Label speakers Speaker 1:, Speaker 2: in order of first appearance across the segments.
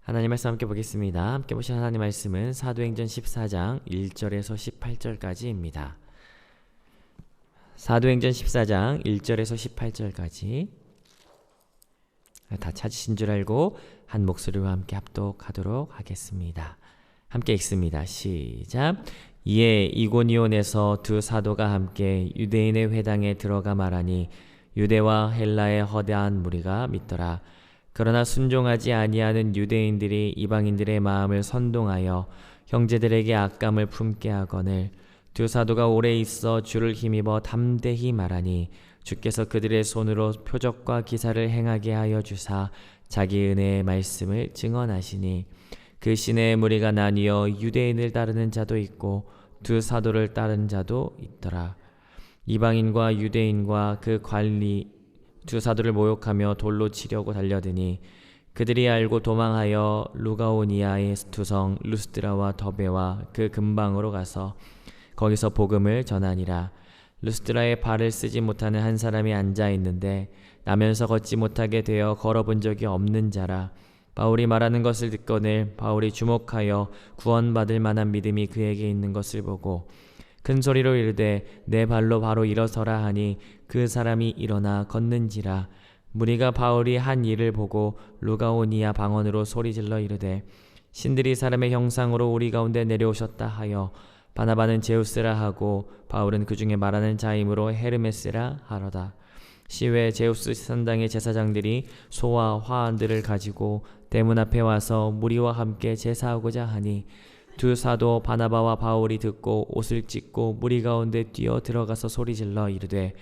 Speaker 1: 하나님 말씀 함께 보겠습니다. 함께 보신 하나님 말씀은 사도행전 14장 1절에서 18절까지입니다. 사도행전 14장 1절에서 18절까지 다 찾으신 줄 알고 한 목소리와 함께 합독하도록 하겠습니다. 함께 읽습니다. 시작. 이에 이고니온에서 두 사도가 함께 유대인의 회당에 들어가 말하니 유대와 헬라의 허다한 무리가 믿더라. 그러나 순종하지 아니하는 유대인들이 이방인들의 마음을 선동하여 형제들에게 악감을 품게 하거늘 두 사도가 오래 있어 주를 힘입어 담대히 말하니 주께서 그들의 손으로 표적과 기사를 행하게 하여 주사 자기 은혜의 말씀을 증언하시니 그 시내의 무리가 나뉘어 유대인을 따르는 자도 있고 두 사도를 따르는 자도 있더라. 이방인과 유대인과 그 관리 두 사도를 모욕하며 돌로 치려고 달려드니 그들이 알고 도망하여 루가오니아의 두성 루스드라와 더베와 그 근방으로 가서 거기서 복음을 전하니라. 루스드라에 발을 쓰지 못하는 한 사람이 앉아 있는데 나면서 걷지 못하게 되어 걸어본 적이 없는 자라. 바울이 말하는 것을 듣거늘 바울이 주목하여 구원받을 만한 믿음이 그에게 있는 것을 보고 큰 소리로 이르되 내 발로 바로 일어서라 하니 그 사람이 일어나 걷는지라. 무리가 바울이 한 일을 보고 루가오니아 방언으로 소리질러 이르되 신들이 사람의 형상으로 우리 가운데 내려오셨다 하여 바나바는 제우스라 하고 바울은 그 중에 말하는 자이므로 헤르메스라 하로다. 시외 제우스 산당의 제사장들이 소와 화환들을 가지고 대문 앞에 와서 무리와 함께 제사하고자 하니 두 사도 바나바와 바울이 듣고 옷을 찢고 무리 가운데 뛰어 들어가서 소리질러 이르되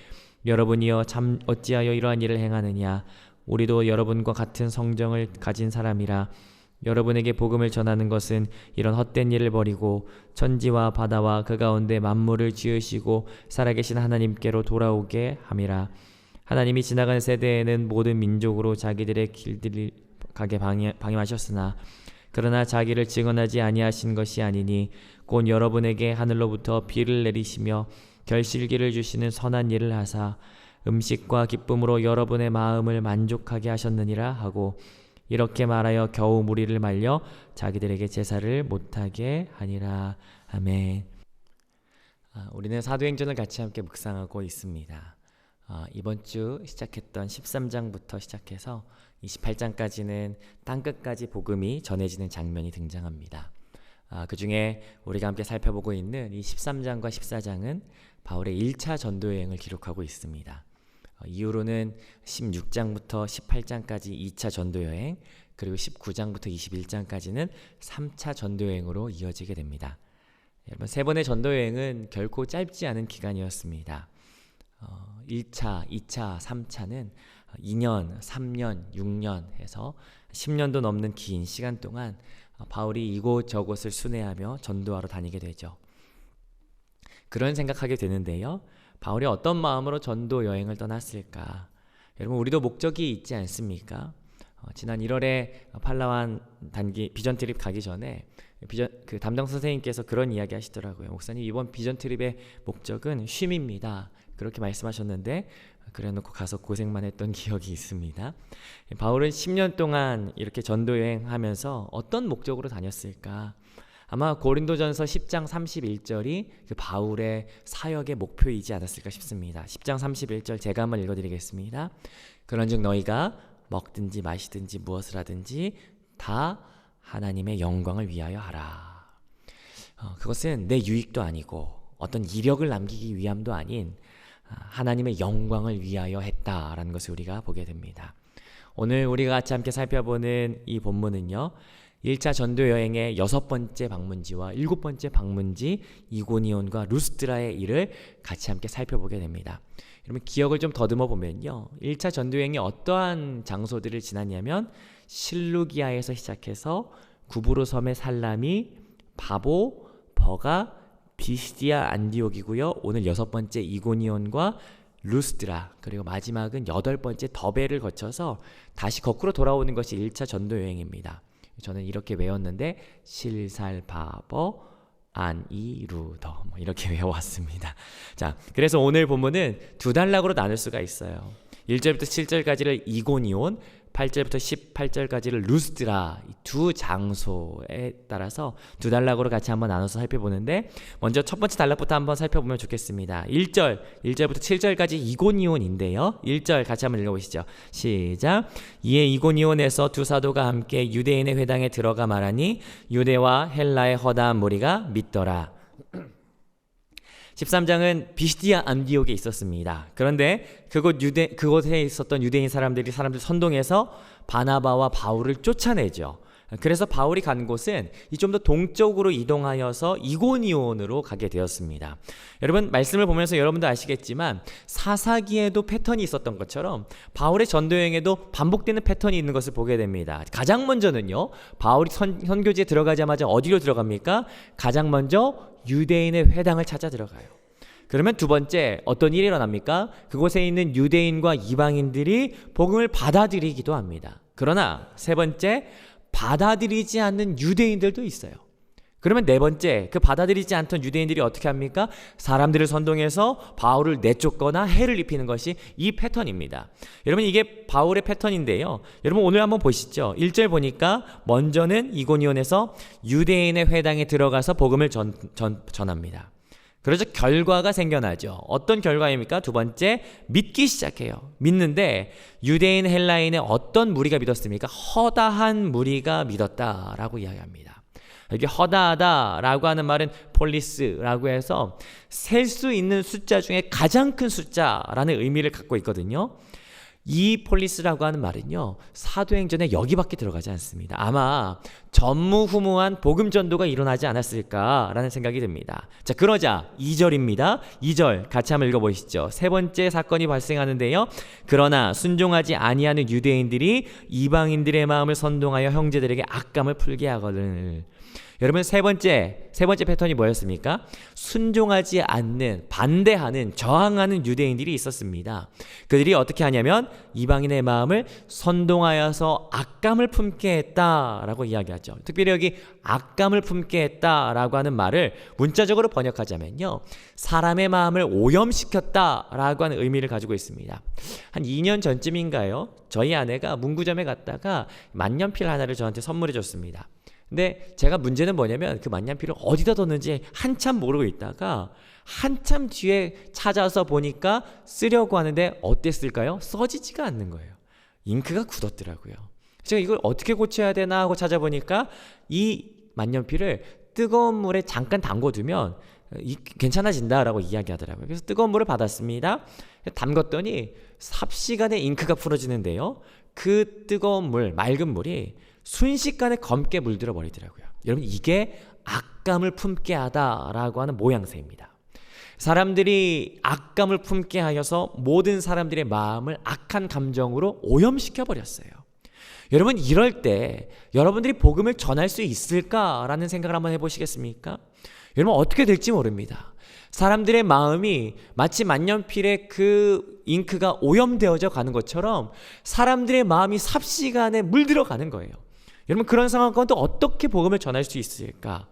Speaker 1: 여러분이여 참 어찌하여 이러한 일을 행하느냐. 우리도 여러분과 같은 성정을 가진 사람이라. 여러분에게 복음을 전하는 것은 이런 헛된 일을 버리고 천지와 바다와 그 가운데 만물을 지으시고 살아계신 하나님께로 돌아오게 함이라. 하나님이 지나간 세대에는 모든 민족으로 자기들의 길들을 가게 방임하셨으나 그러나 자기를 증언하지 아니하신 것이 아니니 곧 여러분에게 하늘로부터 비를 내리시며 결실기를 주시는 선한 일을 하사 음식과 기쁨으로 여러분의 마음을 만족하게 하셨느니라 하고 이렇게 말하여 겨우 무리를 말려 자기들에게 제사를 못하게 하니라. 아멘. 우리는 사도행전을 같이 함께 묵상하고 있습니다. 이번 주 시작했던 13장부터 시작해서 28장까지는 땅끝까지 복음이 전해지는 장면이 등장합니다. 그 중에 우리가 함께 살펴보고 있는 이 13장과 14장은 바울의 1차 전도여행을 기록하고 있습니다. 이후로는 16장부터 18장까지 2차 전도여행, 그리고 19장부터 21장까지는 3차 전도여행으로 이어지게 됩니다. 여러분, 세 번의 전도여행은 결코 짧지 않은 기간이었습니다. 1차, 2차, 3차는 2년, 3년, 6년 해서 10년도 넘는 긴 시간 동안 바울이 이곳저곳을 순회하며 전도하러 다니게 되죠. 그런 생각하게 되는데요. 바울이 어떤 마음으로 전도 여행을 떠났을까? 여러분, 우리도 목적이 있지 않습니까? 지난 1월에 팔라완 단기 비전 트립 가기 전에 그 담당 선생님께서 그런 이야기 하시더라고요. 목사님, 이번 비전 트립의 목적은 쉼입니다. 그렇게 말씀하셨는데 그래놓고 가서 고생만 했던 기억이 있습니다. 바울은 10년 동안 이렇게 전도 여행하면서 어떤 목적으로 다녔을까? 아마 고린도전서 10장 31절이 그 바울의 사역의 목표이지 않았을까 싶습니다. 10장 31절 제가 한번 읽어드리겠습니다. 그런즉 너희가 먹든지 마시든지 무엇을 하든지 다 하나님의 영광을 위하여 하라. 그것은 내 유익도 아니고 어떤 이력을 남기기 위함도 아닌 하나님의 영광을 위하여 했다라는 것을 우리가 보게 됩니다. 오늘 우리가 같이 함께 살펴보는 이 본문은요, 1차 전도여행의 6번째 방문지와 7번째 방문지 이고니온과 루스드라의 일을 같이 함께 살펴보게 됩니다. 여러분, 기억을 좀 더듬어 보면요, 1차 전도여행이 어떠한 장소들을 지났냐면 실루기아에서 시작해서 구브로 섬의 살라미, 바보, 버가, 비시디아 안디옥이고요. 오늘 6번째 이고니온과 루스드라, 그리고 마지막은 8번째 더베를 거쳐서 다시 거꾸로 돌아오는 것이 1차 전도여행입니다. 저는 이렇게 외웠는데 실살바버 안이루더 이렇게 외워왔습니다. 자, 그래서 오늘 본문은 두 단락으로 나눌 수가 있어요. 1절부터 7절까지를 이고니온, 8절부터 18절까지를 루스드라, 이 두 장소에 따라서 두 단락으로 같이 한번 나눠서 살펴보는데, 먼저 첫 번째 단락부터 한번 살펴보면 좋겠습니다. 1절부터 7절까지 이고니온인데요. 1절 같이 한번 읽어보시죠. 시작. 이에 이고니온에서 두 사도가 함께 유대인의 회당에 들어가 말하니 유대와 헬라의 허다한 무리가 믿더라. 13장은 비시디아 안디옥에 있었습니다. 그런데 그곳에 있었던 유대인 사람들 선동해서 바나바와 바울을 쫓아내죠. 그래서 바울이 간 곳은 좀 더 동쪽으로 이동하여서 이고니온으로 가게 되었습니다. 여러분, 말씀을 보면서 여러분도 아시겠지만 사사기에도 패턴이 있었던 것처럼 바울의 전도여행에도 반복되는 패턴이 있는 것을 보게 됩니다. 가장 먼저는요, 바울이 선교지에 들어가자마자 어디로 들어갑니까? 가장 먼저 유대인의 회당을 찾아 들어가요. 그러면 두 번째 어떤 일이 일어납니까? 그곳에 있는 유대인과 이방인들이 복음을 받아들이기도 합니다. 그러나 세 번째, 받아들이지 않는 유대인들도 있어요. 그러면 네 번째, 그 받아들이지 않던 유대인들이 어떻게 합니까? 사람들을 선동해서 바울을 내쫓거나 해를 입히는 것이 이 패턴입니다. 여러분, 이게 바울의 패턴인데요. 여러분, 오늘 한번 보시죠. 1절 보니까 먼저는 이고니온에서 유대인의 회당에 들어가서 복음을 전합니다. 그래서 결과가 생겨나죠. 어떤 결과입니까? 두 번째, 믿기 시작해요. 믿는데 유대인 헬라인의 어떤 무리가 믿었습니까? 허다한 무리가 믿었다라고 이야기합니다. 여기 허다하다라고 하는 말은 폴리스라고 해서 셀 수 있는 숫자 중에 가장 큰 숫자라는 의미를 갖고 있거든요. 이 폴리스라고 하는 말은요, 사도행전에 여기밖에 들어가지 않습니다. 아마 전무후무한 복음 전도가 일어나지 않았을까라는 생각이 듭니다. 자, 그러자 2절입니다. 2절 같이 한번 읽어보시죠. 세 번째 사건이 발생하는데요. 그러나 순종하지 아니하는 유대인들이 이방인들의 마음을 선동하여 형제들에게 악감을 풀게 하거늘. 여러분, 세 번째 패턴이 뭐였습니까? 순종하지 않는, 반대하는, 저항하는 유대인들이 있었습니다. 그들이 어떻게 하냐면 이방인의 마음을 선동하여서 악감을 품게 했다라고 이야기하죠. 특별히 여기 악감을 품게 했다라고 하는 말을 문자적으로 번역하자면요, 사람의 마음을 오염시켰다라고 하는 의미를 가지고 있습니다. 한 2년 전쯤인가요? 저희 아내가 문구점에 갔다가 만년필 하나를 저한테 선물해 줬습니다. 근데 제가 문제는 뭐냐면 그 만년필을 어디다 뒀는지 한참 모르고 있다가 한참 뒤에 찾아서 보니까 쓰려고 하는데 어땠을까요? 써지지가 않는 거예요. 잉크가 굳었더라고요. 제가 이걸 어떻게 고쳐야 되나 하고 찾아보니까 이 만년필을 뜨거운 물에 잠깐 담궈두면 괜찮아진다라고 이야기하더라고요. 그래서 뜨거운 물을 받았습니다. 담궜더니 삽시간에 잉크가 풀어지는데요, 그 뜨거운 물, 맑은 물이 순식간에 검게 물들어 버리더라고요. 여러분, 이게 악감을 품게 하다라고 하는 모양새입니다. 사람들이 악감을 품게 하여서 모든 사람들의 마음을 악한 감정으로 오염시켜 버렸어요. 여러분, 이럴 때 여러분들이 복음을 전할 수 있을까라는 생각을 한번 해보시겠습니까? 여러분, 어떻게 될지 모릅니다. 사람들의 마음이 마치 만년필의 그 잉크가 오염되어져 가는 것처럼 사람들의 마음이 삽시간에 물들어 가는 거예요. 여러분, 그런 상황 가운데 어떻게 복음을 전할 수 있을까?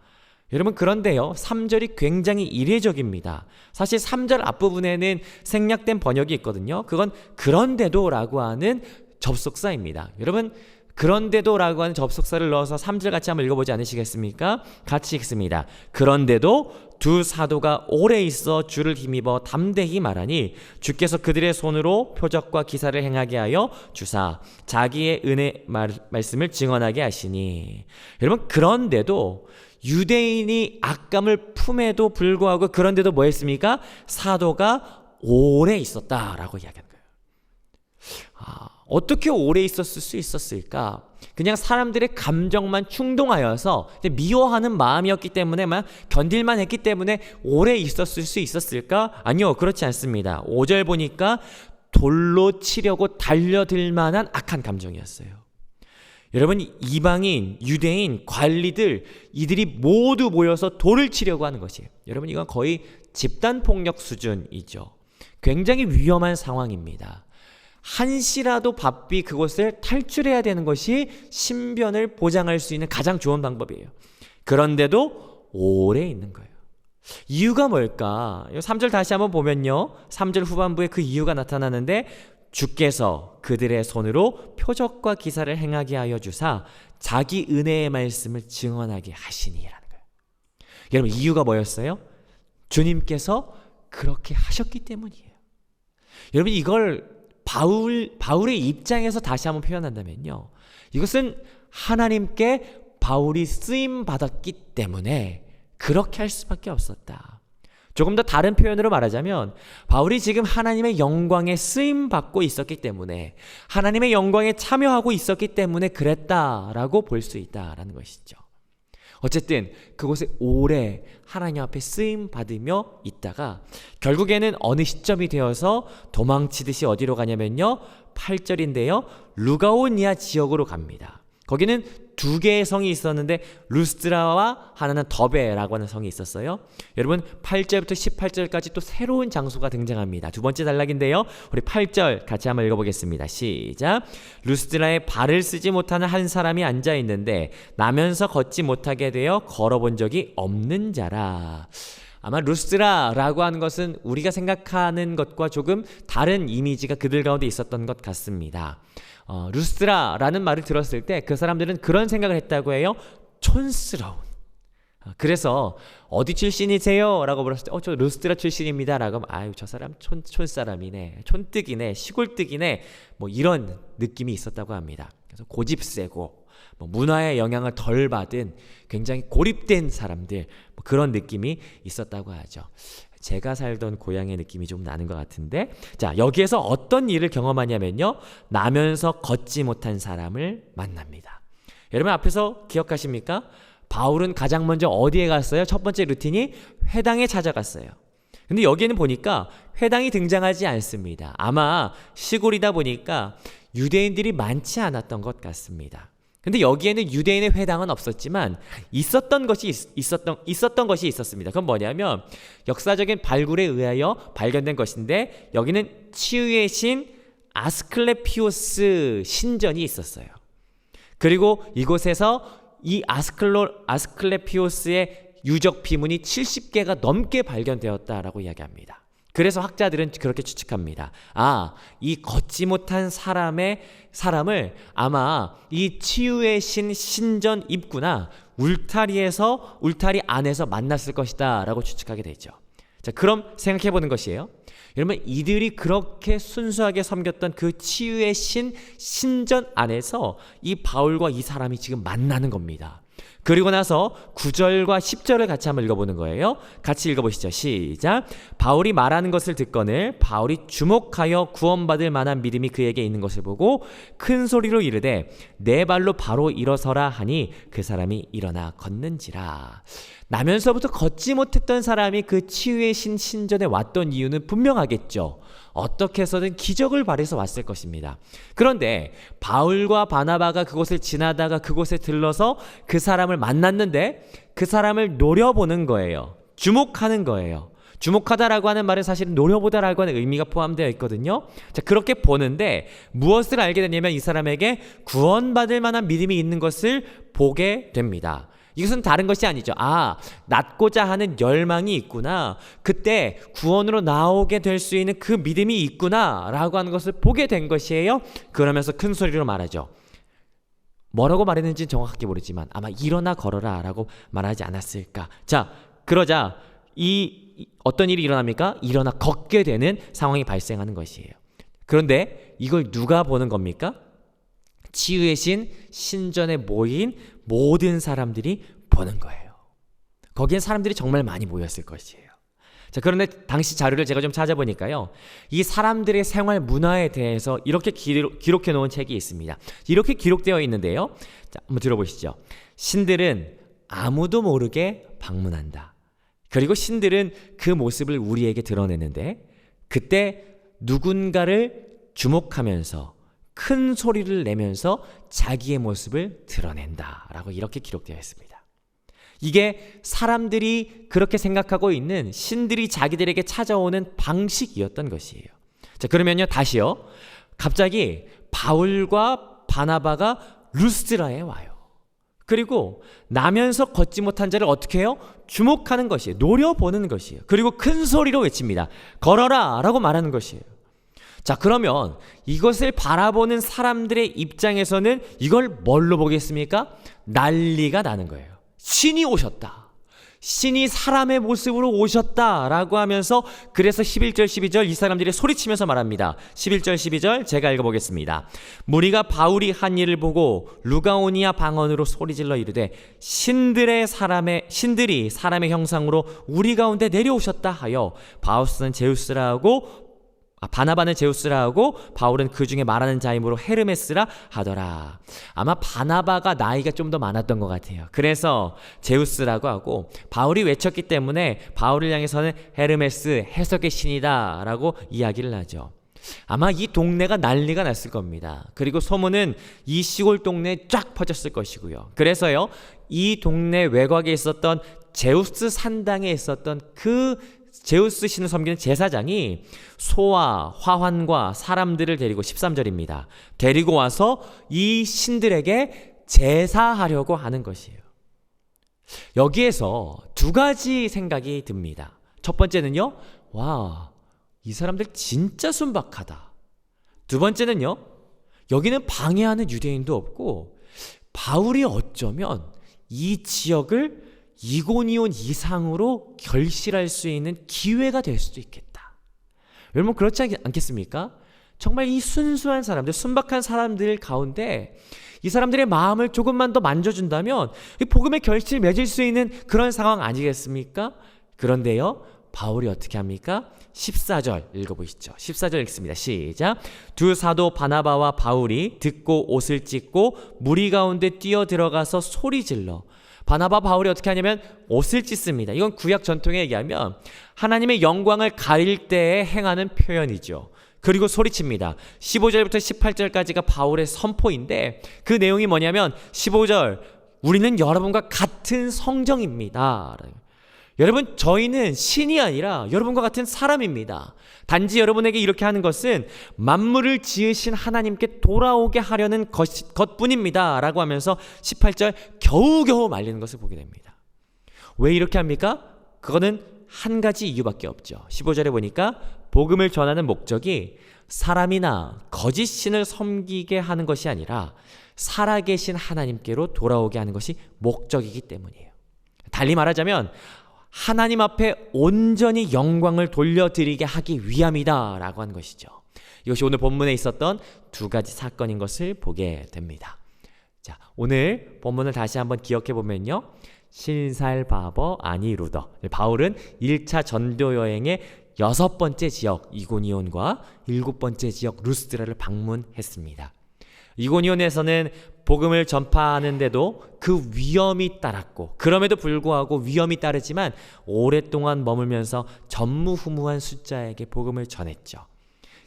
Speaker 1: 여러분, 그런데요, 3절이 굉장히 이례적입니다. 사실 3절 앞부분에는 생략된 번역이 있거든요. 그건 그런데도라고 하는 접속사입니다. 여러분, 그런데도라고 하는 접속사를 넣어서 3절 같이 한번 읽어보지 않으시겠습니까? 같이 읽습니다. 그런데도 두 사도가 오래 있어 주를 힘입어 담대히 말하니 주께서 그들의 손으로 표적과 기사를 행하게 하여 주사 자기의 은혜 말씀을 증언하게 하시니. 여러분, 그런데도 유대인이 악감을 품에도 불구하고 그런데도 뭐 했습니까? 사도가 오래 있었다라고 이야기한 거예요. 어떻게 오래 있었을 수 있었을까? 그냥 사람들의 감정만 충동하여서 미워하는 마음이었기 때문에 막 견딜만 했기 때문에 오래 있었을 수 있었을까? 아니요, 그렇지 않습니다. 5절 보니까 돌로 치려고 달려들 만한 악한 감정이었어요. 여러분, 이방인, 유대인, 관리들, 이들이 모두 모여서 돌을 치려고 하는 것이에요. 여러분, 이건 거의 집단폭력 수준이죠. 굉장히 위험한 상황입니다. 한시라도 바삐 그곳을 탈출해야 되는 것이 신변을 보장할 수 있는 가장 좋은 방법이에요. 그런데도 오래 있는 거예요. 이유가 뭘까? 3절 다시 한번 보면요, 3절 후반부에 그 이유가 나타나는데 주께서 그들의 손으로 표적과 기사를 행하게 하여 주사 자기 은혜의 말씀을 증언하게 하시니라는 거예요. 여러분, 이유가 뭐였어요? 주님께서 그렇게 하셨기 때문이에요. 여러분, 이걸 바울의 입장에서 다시 한번 표현한다면요, 이것은 하나님께 바울이 쓰임 받았기 때문에 그렇게 할 수밖에 없었다. 조금 더 다른 표현으로 말하자면 바울이 지금 하나님의 영광에 쓰임 받고 있었기 때문에, 하나님의 영광에 참여하고 있었기 때문에 그랬다라고 볼 수 있다라는 것이죠. 어쨌든 그곳에 오래 하나님 앞에 쓰임 받으며 있다가 결국에는 어느 시점이 되어서 도망치듯이 어디로 가냐면요, 8절인데요, 루가오니아 지역으로 갑니다. 거기는 두 개의 성이 있었는데 루스드라와 하나는 더베라고 하는 성이 있었어요. 여러분, 8절부터 18절까지 또 새로운 장소가 등장합니다. 두 번째 단락인데요, 우리 8절 같이 한번 읽어보겠습니다. 시작. 루스드라에 발을 쓰지 못하는 한 사람이 앉아있는데 나면서 걷지 못하게 되어 걸어본 적이 없는 자라. 아마 루스드라라고 하는 것은 우리가 생각하는 것과 조금 다른 이미지가 그들 가운데 있었던 것 같습니다. 루스드라라는 말을 들었을 때 그 사람들은 그런 생각을 했다고 해요. 촌스러운. 그래서 어디 출신이세요? 라고 물었을 때 저 루스드라 출신입니다 라고 하면 아유, 저 사람 촌사람이네, 촌뜨기네, 시골뜨기네, 뭐 이런 느낌이 있었다고 합니다. 그래서 고집세고 문화의 영향을 덜 받은 굉장히 고립된 사람들, 그런 느낌이 있었다고 하죠. 제가 살던 고향의 느낌이 좀 나는 것 같은데, 자, 여기에서 어떤 일을 경험하냐면요, 나면서 걷지 못한 사람을 만납니다. 여러분, 앞에서 기억하십니까? 바울은 가장 먼저 어디에 갔어요? 첫 번째 루틴이 회당에 찾아갔어요. 근데 여기에는 보니까 회당이 등장하지 않습니다. 아마 시골이다 보니까 유대인들이 많지 않았던 것 같습니다. 근데 여기에는 유대인의 회당은 없었지만 있었던 것이 있었습니다. 그건 뭐냐면 역사적인 발굴에 의하여 발견된 것인데, 여기는 치유의 신 아스클레피오스 신전이 있었어요. 그리고 이곳에서 이 아스클레피오스의 유적 비문이 70개가 넘게 발견되었다라고 이야기합니다. 그래서 학자들은 그렇게 추측합니다. 이 걷지 못한 사람을 아마 이 치유의 신 신전 입구나 울타리 안에서 만났을 것이다 라고 추측하게 되죠. 자, 그럼 생각해 보는 것이에요. 여러분, 이들이 그렇게 순수하게 섬겼던 그 치유의 신 신전 안에서 이 바울과 이 사람이 지금 만나는 겁니다. 그리고 나서 9절과 10절을 같이 한번 읽어보는 거예요. 같이 읽어보시죠. 시작. 바울이 말하는 것을 듣거늘 바울이 주목하여 구원받을 만한 믿음이 그에게 있는 것을 보고 큰 소리로 이르되 내 발로 바로 일어서라 하니 그 사람이 일어나 걷는지라. 나면서부터 걷지 못했던 사람이 그 치유의 신 신전에 왔던 이유는 분명하겠죠. 어떻게 해서든 기적을 발휘해서 왔을 것입니다. 그런데 바울과 바나바가 그곳을 지나다가 그곳에 들러서 그 사람을 만났는데 그 사람을 노려보는 거예요. 주목하는 거예요. 주목하다라고 하는 말은 사실은 노려보다라고 하는 의미가 포함되어 있거든요. 자, 그렇게 보는데 무엇을 알게 되냐면 이 사람에게 구원받을 만한 믿음이 있는 것을 보게 됩니다. 이것은 다른 것이 아니죠. 낳고자 하는 열망이 있구나, 그때 구원으로 나오게 될 수 있는 그 믿음이 있구나 라고 하는 것을 보게 된 것이에요. 그러면서 큰 소리로 말하죠. 뭐라고 말했는지는 정확하게 모르지만 아마 일어나 걸어라 라고 말하지 않았을까. 자, 그러자 어떤 일이 일어납니까? 일어나 걷게 되는 상황이 발생하는 것이에요. 그런데 이걸 누가 보는 겁니까? 치유의 신 신전에 모인 모든 사람들이 보는 거예요. 거기엔 사람들이 정말 많이 모였을 것이에요. 자, 그런데 당시 자료를 제가 좀 찾아보니까요, 이 사람들의 생활 문화에 대해서 이렇게 기록해 놓은 책이 있습니다. 이렇게 기록되어 있는데요, 자, 한번 들어보시죠. 신들은 아무도 모르게 방문한다. 그리고 신들은 그 모습을 우리에게 드러내는데 그때 누군가를 주목하면서 큰 소리를 내면서 자기의 모습을 드러낸다 라고 이렇게 기록되어 있습니다. 이게 사람들이 그렇게 생각하고 있는 신들이 자기들에게 찾아오는 방식이었던 것이에요. 자, 그러면요, 다시요. 갑자기 바울과 바나바가 루스드라에 와요. 그리고 나면서 걷지 못한 자를 어떻게 해요? 주목하는 것이에요. 노려보는 것이에요. 그리고 큰 소리로 외칩니다. 걸어라 라고 말하는 것이에요. 자, 그러면 이것을 바라보는 사람들의 입장에서는 이걸 뭘로 보겠습니까? 난리가 나는 거예요. 신이 오셨다. 신이 사람의 모습으로 오셨다라고 하면서, 그래서 11절 12절 이 사람들이 소리치면서 말합니다. 11절 12절 제가 읽어보겠습니다. 무리가 바울이 한 일을 보고 루가오니아 방언으로 소리질러 이르되 신들이 사람의 형상으로 우리 가운데 내려오셨다 하여 바우스는 제우스라 하고 바나바는 제우스라 하고 바울은 그 중에 말하는 자이므로 헤르메스라 하더라. 아마 바나바가 나이가 좀 더 많았던 것 같아요. 그래서 제우스라고 하고, 바울이 외쳤기 때문에 바울을 향해서는 헤르메스, 해석의 신이다 라고 이야기를 하죠. 아마 이 동네가 난리가 났을 겁니다. 그리고 소문은 이 시골 동네에 쫙 퍼졌을 것이고요. 그래서요, 이 동네 외곽에 있었던 제우스 산당에 있었던 그 제우스 신을 섬기는 제사장이 소와 화환과 사람들을 데리고, 13절입니다. 데리고 와서 이 신들에게 제사하려고 하는 것이에요. 여기에서 두 가지 생각이 듭니다. 첫 번째는요, 와, 이 사람들 진짜 순박하다. 두 번째는요, 여기는 방해하는 유대인도 없고 바울이 어쩌면 이 지역을 이고니온 이상으로 결실할 수 있는 기회가 될 수도 있겠다. 여러분, 그렇지 않겠습니까? 정말 이 순수한 사람들, 순박한 사람들 가운데 이 사람들의 마음을 조금만 더 만져준다면 복음의 결실을 맺을 수 있는 그런 상황 아니겠습니까? 그런데요, 바울이 어떻게 합니까? 14절 읽어보시죠. 14절 읽습니다. 시작. 두 사도 바나바와 바울이 듣고 옷을 찢고 무리 가운데 뛰어들어가서 소리질러. 바나바 바울이 어떻게 하냐면 옷을 찢습니다. 이건 구약 전통에 얘기하면 하나님의 영광을 가릴 때에 행하는 표현이죠. 그리고 소리칩니다. 15절부터 18절까지가 바울의 선포인데, 그 내용이 뭐냐면 15절, 우리는 여러분과 같은 성정입니다. 여러분, 저희는 신이 아니라 여러분과 같은 사람입니다. 단지 여러분에게 이렇게 하는 것은 만물을 지으신 하나님께 돌아오게 하려는 것뿐입니다 라고 하면서 18절 겨우겨우 말리는 것을 보게 됩니다. 왜 이렇게 합니까? 그거는 한 가지 이유밖에 없죠. 15절에 보니까 복음을 전하는 목적이 사람이나 거짓 신을 섬기게 하는 것이 아니라 살아계신 하나님께로 돌아오게 하는 것이 목적이기 때문이에요. 달리 말하자면 하나님 앞에 온전히 영광을 돌려드리게 하기 위함이다 라고 하는 것이죠. 이것이 오늘 본문에 있었던 두 가지 사건인 것을 보게 됩니다. 자, 오늘 본문을 다시 한번 기억해 보면요, 신살바버 아니루더, 바울은 1차 전도 여행의 6번째 지역 이고니온과 7번째 지역 루스드라를 방문했습니다. 이고니온에서는 복음을 전파하는데도 그 위험이 따랐고, 그럼에도 불구하고 위험이 따르지만 오랫동안 머물면서 전무후무한 숫자에게 복음을 전했죠.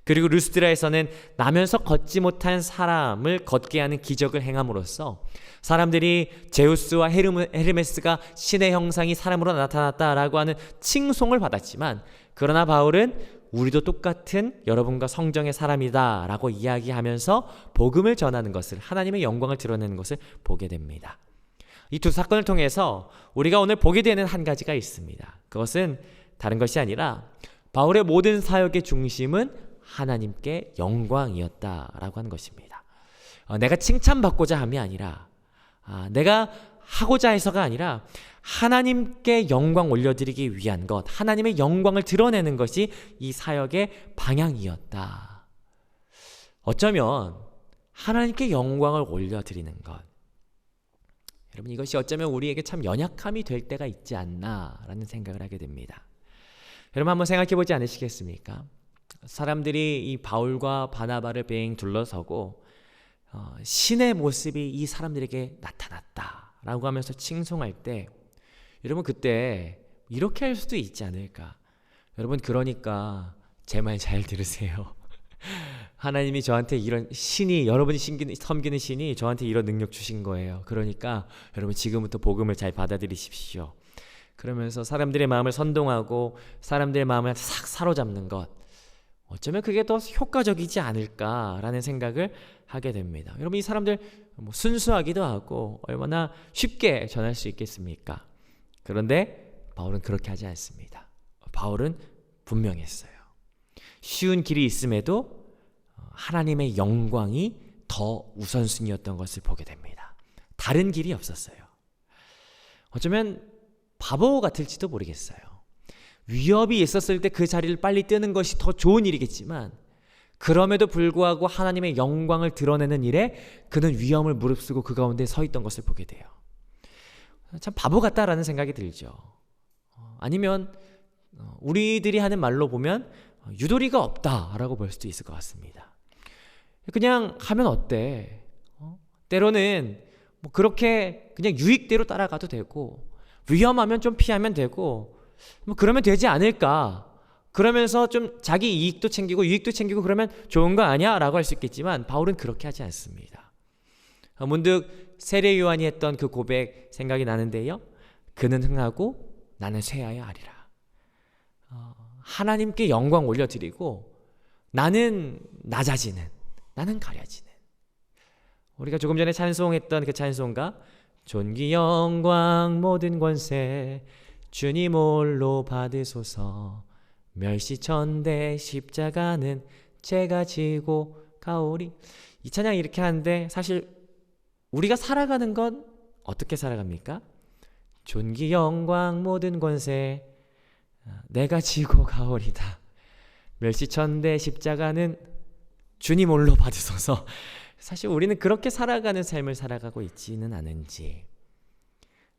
Speaker 1: 그리고 루스드라에서는 나면서 걷지 못한 사람을 걷게 하는 기적을 행함으로써 사람들이 제우스와 헤르메스가 신의 형상이 사람으로 나타났다라고 하는 칭송을 받았지만, 그러나 바울은 우리도 똑같은 여러분과 성정의 사람이다 라고 이야기하면서 복음을 전하는 것을, 하나님의 영광을 드러내는 것을 보게 됩니다. 이 두 사건을 통해서 우리가 오늘 보게 되는 한 가지가 있습니다. 그것은 다른 것이 아니라 바울의 모든 사역의 중심은 하나님께 영광이었다라고 하는 것입니다. 내가 칭찬받고자 함이 아니라, 내가 하고자 해서가 아니라 하나님께 영광 올려드리기 위한 것, 하나님의 영광을 드러내는 것이 이 사역의 방향이었다. 어쩌면 하나님께 영광을 올려드리는 것, 여러분, 이것이 어쩌면 우리에게 참 연약함이 될 때가 있지 않나라는 생각을 하게 됩니다. 여러분, 한번 생각해 보지 않으시겠습니까? 사람들이 이 바울과 바나바를 빙 둘러서고 신의 모습이 이 사람들에게 나타났다라고 하면서 칭송할 때, 여러분, 그때 이렇게 할 수도 있지 않을까? 여러분, 그러니까 제 말 잘 들으세요. 하나님이 저한테 이런 신이, 여러분이 섬기는 신이 저한테 이런 능력 주신 거예요. 그러니까 여러분, 지금부터 복음을 잘 받아들이십시오. 그러면서 사람들의 마음을 선동하고 사람들의 마음을 싹 사로잡는 것, 어쩌면 그게 더 효과적이지 않을까라는 생각을 하게 됩니다. 여러분, 이 사람들 순수하기도 하고 얼마나 쉽게 전할 수 있겠습니까? 그런데 바울은 그렇게 하지 않습니다. 바울은 분명했어요. 쉬운 길이 있음에도 하나님의 영광이 더 우선순위였던 것을 보게 됩니다. 다른 길이 없었어요. 어쩌면 바보 같을지도 모르겠어요. 위협이 있었을 때 그 자리를 빨리 뜨는 것이 더 좋은 일이겠지만 그럼에도 불구하고 하나님의 영광을 드러내는 일에 그는 위험을 무릅쓰고 그 가운데 서 있던 것을 보게 돼요. 참 바보 같다라는 생각이 들죠. 아니면 우리들이 하는 말로 보면 유도리가 없다라고 볼 수도 있을 것 같습니다. 그냥 하면 어때? 때로는 뭐 그렇게 그냥 유익대로 따라가도 되고 위험하면 좀 피하면 되고 뭐 그러면 되지 않을까? 그러면서 좀 자기 이익도 챙기고 유익도 챙기고 그러면 좋은 거 아니야? 라고 할 수 있겠지만 바울은 그렇게 하지 않습니다. 문득 세례 요한이 했던 그 고백 생각이 나는데요. 그는 흥하고 나는 쇠하여 하리라. 하나님께 영광 올려드리고 나는 낮아지는, 나는 가려지는. 우리가 조금 전에 찬송했던 그 찬송가 존귀 영광 모든 권세 주님 홀로 받으소서 멸시천대 십자가는 제가 지고 가오리. 이 찬양 이렇게 하는데 사실 우리가 살아가는 건 어떻게 살아갑니까? 존귀 영광 모든 권세 내가 지고 가오리다. 멸시천대 십자가는 주님 홀로 받으소서. 사실 우리는 그렇게 살아가는 삶을 살아가고 있지는 않은지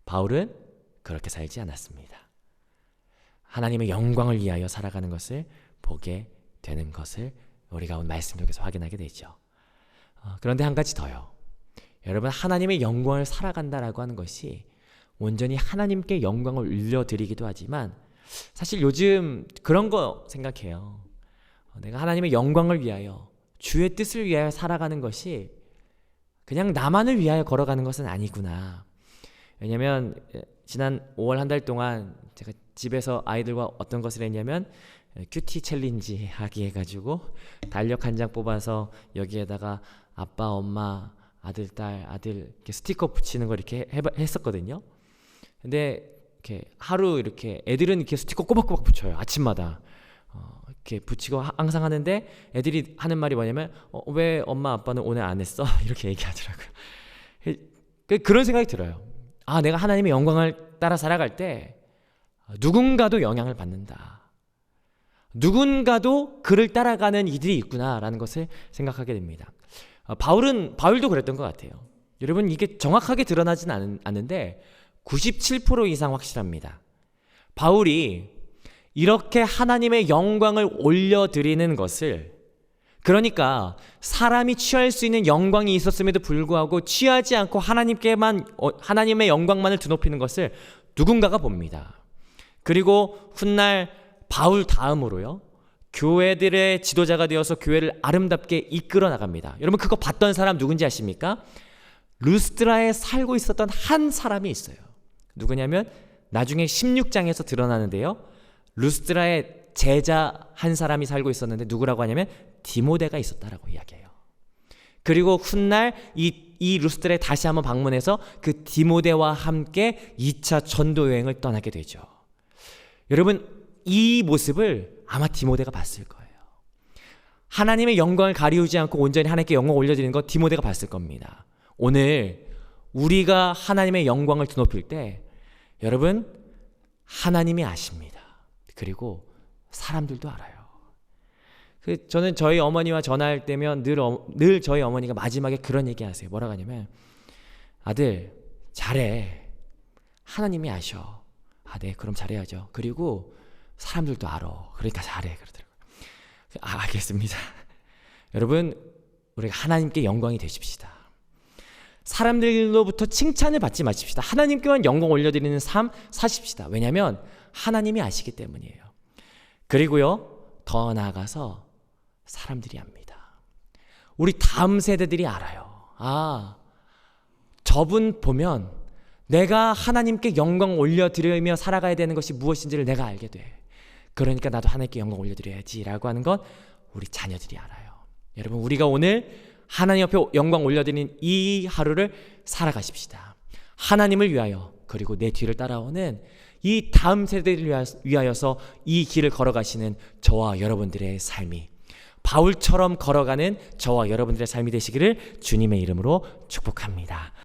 Speaker 1: 바울은 그렇게 살지 않았습니다. 하나님의 영광을 위하여 살아가는 것을 보게 되는 것을 우리가 오늘 말씀 속에서 확인하게 되죠. 그런데 한 가지 더요. 여러분, 하나님의 영광을 살아간다라고 하는 것이 온전히 하나님께 영광을 올려드리기도 하지만 사실 요즘 그런 거 생각해요. 내가 하나님의 영광을 위하여 주의 뜻을 위하여 살아가는 것이 그냥 나만을 위하여 걸어가는 것은 아니구나. 왜냐면 지난 5월 한 달 동안 제가 집에서 아이들과 어떤 것을 했냐면 큐티 챌린지 하기 해가지고 달력 한 장 뽑아서 여기에다가 아빠, 엄마, 아들, 딸, 아들 이렇게 스티커 붙이는 걸 이렇게 했었거든요. 근데 이렇게 하루 이렇게 애들은 이렇게 스티커 꼬박꼬박 붙여요. 아침마다 이렇게 붙이고 항상 하는데 애들이 하는 말이 뭐냐면 왜 엄마 아빠는 오늘 안 했어? 이렇게 얘기하더라고요. 그런 생각이 들어요. 아, 내가 하나님의 영광을 따라 살아갈 때 누군가도 영향을 받는다. 누군가도 그를 따라가는 이들이 있구나라는 것을 생각하게 됩니다. 바울도 그랬던 것 같아요. 여러분, 이게 정확하게 드러나지는 않는데 97% 이상 확실합니다. 바울이 이렇게 하나님의 영광을 올려드리는 것을, 그러니까 사람이 취할 수 있는 영광이 있었음에도 불구하고 취하지 않고 하나님의 영광만을 드높이는 것을 누군가가 봅니다. 그리고 훗날 바울 다음으로요, 교회들의 지도자가 되어서 교회를 아름답게 이끌어 나갑니다. 여러분, 그거 봤던 사람 누군지 아십니까? 루스드라에 살고 있었던 한 사람이 있어요. 누구냐면 나중에 16장에서 드러나는데요, 루스드라에 제자 한 사람이 살고 있었는데 누구라고 하냐면 디모데가 있었다라고 이야기해요. 그리고 훗날 이 루스드라에 다시 한번 방문해서 그 디모데와 함께 2차 전도 여행을 떠나게 되죠. 여러분, 이 모습을 아마 디모데가 봤을 거예요. 하나님의 영광을 가리우지 않고 온전히 하나님께 영광을 올려드리는 거 디모데가 봤을 겁니다. 오늘 우리가 하나님의 영광을 드높일 때 여러분, 하나님이 아십니다. 그리고 사람들도 알아요. 저는 저희 어머니와 전화할 때면 늘 저희 어머니가 마지막에 그런 얘기 하세요. 뭐라고 하냐면, 아들 잘해. 하나님이 아셔. 아, 네, 그럼 잘해야죠. 그리고 사람들도 알아. 그러니까 잘해. 그러더라고요. 알겠습니다. 여러분, 우리가 하나님께 영광이 되십시다. 사람들로부터 칭찬을 받지 마십시다. 하나님께만 영광 올려드리는 삶 사십시다. 왜냐하면 하나님이 아시기 때문이에요. 그리고요, 더 나아가서 사람들이 압니다. 우리 다음 세대들이 알아요. 아, 저분 보면 내가 하나님께 영광 올려드리며 살아가야 되는 것이 무엇인지를 내가 알게 돼. 그러니까 나도 하나님께 영광 올려드려야지 라고 하는 건 우리 자녀들이 알아요. 여러분, 우리가 오늘 하나님 앞에 영광 올려드리는 이 하루를 살아가십시다. 하나님을 위하여, 그리고 내 뒤를 따라오는 이 다음 세대를 위하여서 이 길을 걸어가시는 저와 여러분들의 삶이 바울처럼 걸어가는 저와 여러분들의 삶이 되시기를 주님의 이름으로 축복합니다.